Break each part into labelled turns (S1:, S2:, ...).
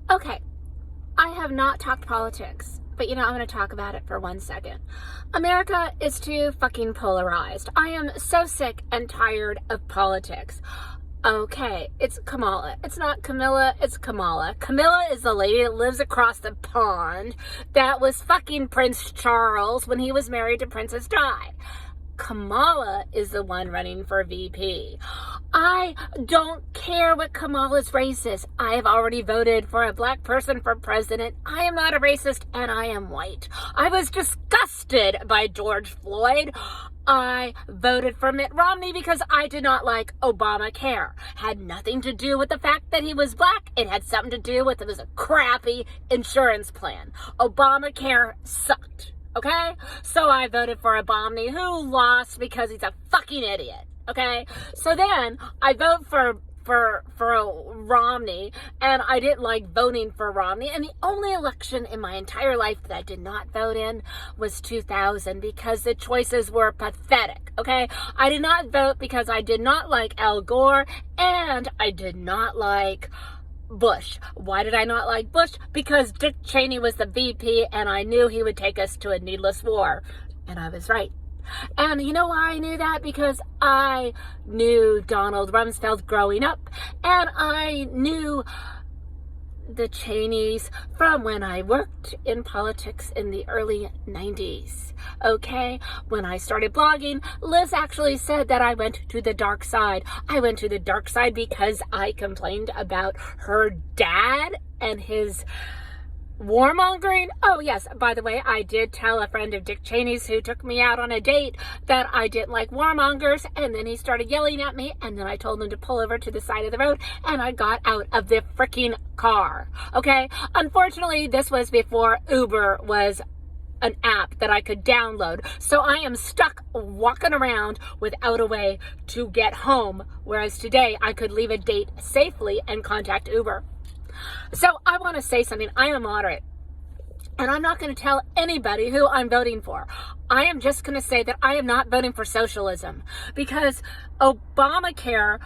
S1: Okay, I have not talked politics, but I'm going to talk about it for 1 second. America is too fucking polarized. I am so sick and tired of politics. Okay, it's Kamala. It's not Camilla, it's Kamala. Camilla is the lady that lives across the pond that was fucking Prince Charles when he was married to Princess Di. Kamala is the one running for VP. I don't care what Kamala's race is. I have already voted for a black person for president. I am not a racist, and I am white. I was disgusted by George Floyd. I voted for Mitt Romney because I did not like Obamacare. Had nothing to do with the fact that he was black. It had something to do with it was a crappy insurance plan. Obamacare sucked. Okay? So I voted for a Romney who lost because he's a fucking idiot. Okay? So then I vote for a Romney, and I didn't like voting for Romney. And the only election in my entire life that I did not vote in was 2000 because the choices were pathetic. Okay? I did not vote because I did not like Al Gore, and I did not like Bush. Why did I not like Bush? Because Dick Cheney was the VP and I knew he would take us to a needless war. And I was right. And you know why I knew that? Because I knew Donald Rumsfeld growing up, and I knew the Cheneys from when I worked in politics in the early 90s. Okay? When I started blogging, Liz actually said that I went to the dark side. I went to the dark side because I complained about her dad and his warmongering. Oh yes, by the way, I did tell a friend of Dick Cheney's who took me out on a date that I didn't like warmongers, and then he started yelling at me, and then I told him to pull over to the side of the road, and I got out of the freaking car. Okay? Unfortunately, this was before Uber was an app that I could download, so I am stuck walking around without a way to get home, whereas today I could leave a date safely and contact Uber. So I want to say something. I am moderate, and I'm not going to tell anybody who I'm voting for. I am just going to say that I am not voting for socialism because Obamacare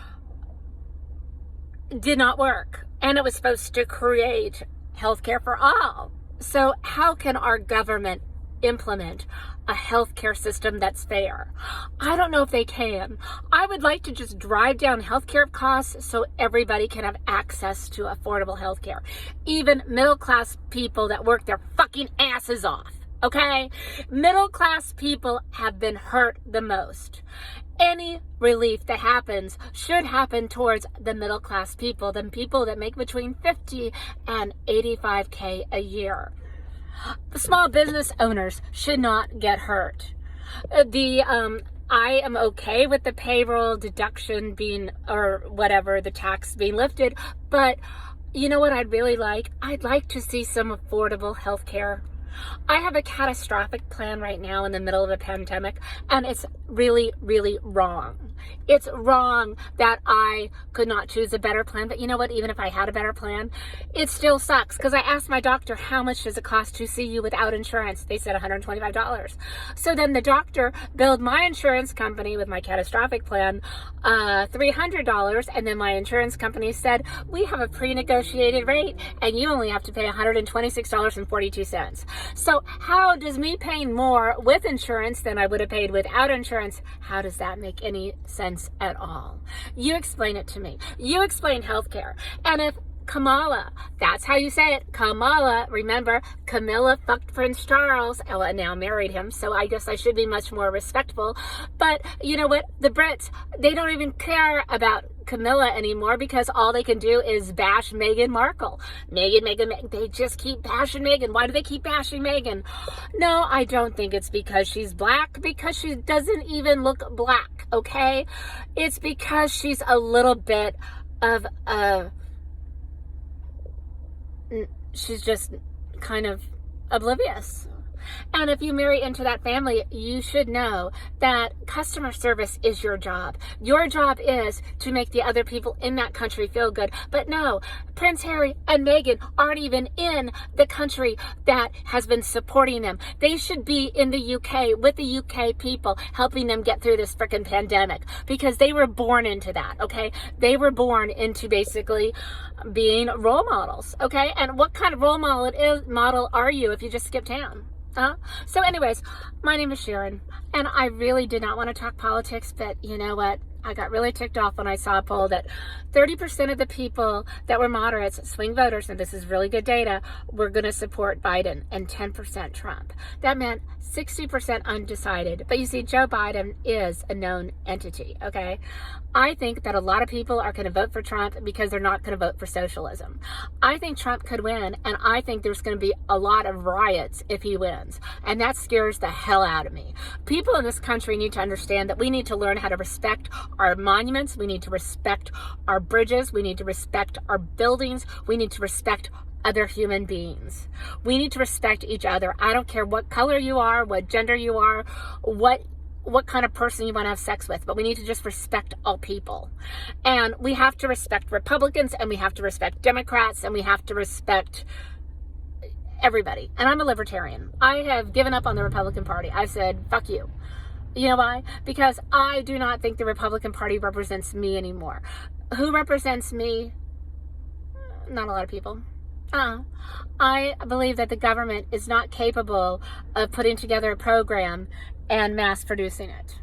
S1: did not work, and it was supposed to create healthcare for all. So how can our government implement a healthcare system that's fair? I don't know if they can. I would like to just drive down healthcare costs so everybody can have access to affordable healthcare. Even middle-class people that work their fucking asses off. Okay? Middle-class people have been hurt the most. Any relief that happens should happen towards the middle-class people, the people that make between 50 and 85K a year. The small business owners should not get hurt. I am okay with the payroll deduction being, or whatever, the tax being lifted, but you know what I'd really like? I'd like to see some affordable health care. I have a catastrophic plan right now in the middle of a pandemic, and it's really, really wrong. It's wrong that I could not choose a better plan, but you know what? Even if I had a better plan, it still sucks, because I asked my doctor, how much does it cost to see you without insurance? They said $125. So then the doctor billed my insurance company with my catastrophic plan $300, and then my insurance company said, we have a pre-negotiated rate, and you only have to pay $126.42. So how does me paying more with insurance than I would have paid without insurance, how does that make any sense at all? You explain it to me. You explain healthcare. And if Kamala, that's how you say it, Kamala, remember, Camilla fucked Prince Charles, and now married him, so I guess I should be much more respectful. But you know what? The Brits, they don't even care about Camilla anymore because all they can do is bash Meghan Markle. Meghan, they just keep bashing Meghan. Why do they keep bashing Meghan? No, I don't think it's because she's black, because she doesn't even look black, okay? It's because she's a little bit of a... she's just kind of oblivious. And if you marry into that family, you should know that customer service is your job. Your job is to make the other people in that country feel good. But no, Prince Harry and Meghan aren't even in the country that has been supporting them. They should be in the UK with the UK people, helping them get through this freaking pandemic, because they were born into that, okay? They were born into basically being role models, okay? And what kind of role model are you if you just skip town? So anyways, my name is Sharon, and I really did not want to talk politics, but you know what? I got really ticked off when I saw a poll that 30% of the people that were moderates, swing voters, and this is really good data, were going to support Biden, and 10% Trump. That meant 60% undecided. But you see, Joe Biden is a known entity, okay? I think that a lot of people are going to vote for Trump because they're not going to vote for socialism. I think Trump could win, and I think there's going to be a lot of riots if he wins. And that scares the hell out of me. People in this country need to understand that we need to learn how to respect our monuments. We need to respect our bridges. We need to respect our buildings. We need to respect other human beings. We need to respect each other. I don't care what color you are, what gender you are, what kind of person you want to have sex with, but we need to just respect all people. And we have to respect Republicans, and we have to respect Democrats, and we have to respect everybody. And I'm a libertarian. I have given up on the Republican Party. I said, fuck you. You know why? Because I do not think the Republican Party represents me anymore. Who represents me? Not a lot of people. I believe that the government is not capable of putting together a program and mass producing it.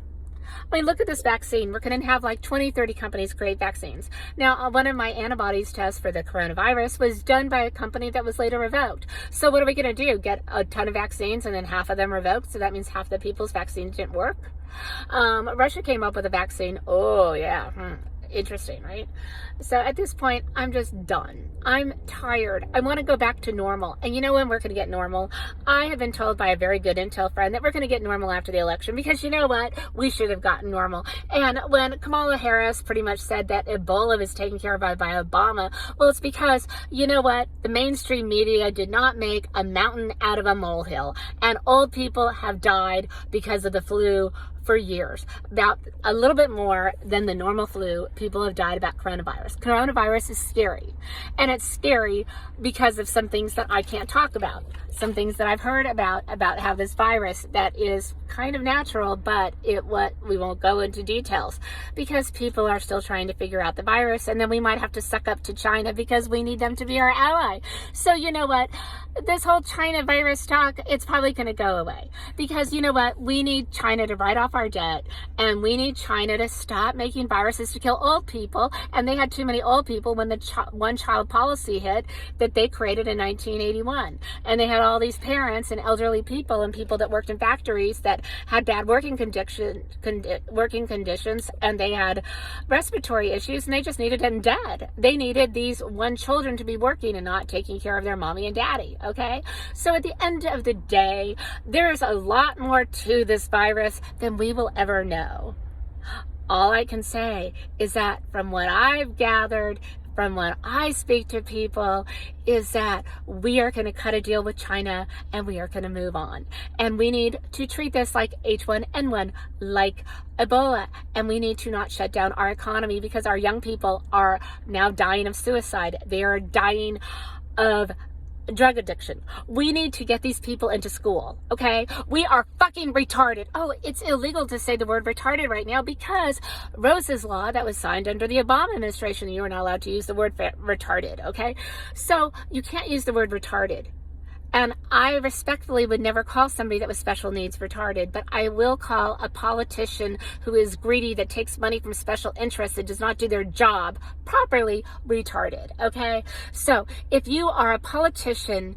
S1: I mean, look at this vaccine. We're going to have like 20, 30 companies create vaccines. Now, one of my antibodies tests for the coronavirus was done by a company that was later revoked. So what are we going to do? Get a ton of vaccines and then half of them revoked? So that means half the people's vaccines didn't work? Russia came up with a vaccine. Oh, yeah. Interesting, right? So at this point, I'm just done. I'm tired. I want to go back to normal. And you know when we're going to get normal? I have been told by a very good intel friend that we're going to get normal after the election, because you know what? We should have gotten normal. And when Kamala Harris pretty much said that Ebola was taken care of by Obama, well, it's because, you know what? The mainstream media did not make a mountain out of a molehill. And old people have died because of the flu for years. About a little bit more than the normal flu, people have died about coronavirus. Coronavirus is scary. And it's scary because of some things that I can't talk about. Some things that I've heard about how this virus that is kind of natural, but we won't go into details because people are still trying to figure out the virus, and then we might have to suck up to China because we need them to be our ally. So you know what? This whole China virus talk, it's probably going to go away because you know what? We need China to write off our debt, and we need China to stop making viruses to kill old people. And they had too many old people when the one-child policy hit that they created in 1981. And they had all these parents and elderly people and people that worked in factories that had bad working conditions, and they had respiratory issues, and they just needed them dead. They needed these one children to be working and not taking care of their mommy and daddy, okay? So at the end of the day, there's a lot more to this virus than we will ever know. All I can say is that from what I've gathered, from when I speak to people, is that we are going to cut a deal with China and we are going to move on. And we need to treat this like H1N1, like Ebola. And we need to not shut down our economy because our young people are now dying of suicide. They are dying of drug addiction. We need to get these people into school, okay? We are fucking retarded. Oh, it's illegal to say the word retarded right now because Rose's law that was signed under the Obama administration, you are not allowed to use the word retarded, okay? So you can't use the word retarded. And I respectfully would never call somebody that was special needs retarded, but I will call a politician who is greedy, that takes money from special interests, and does not do their job properly, retarded, okay? So if you are a politician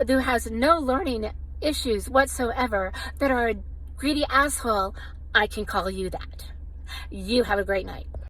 S1: who has no learning issues whatsoever, that are a greedy asshole, I can call you that. You have a great night.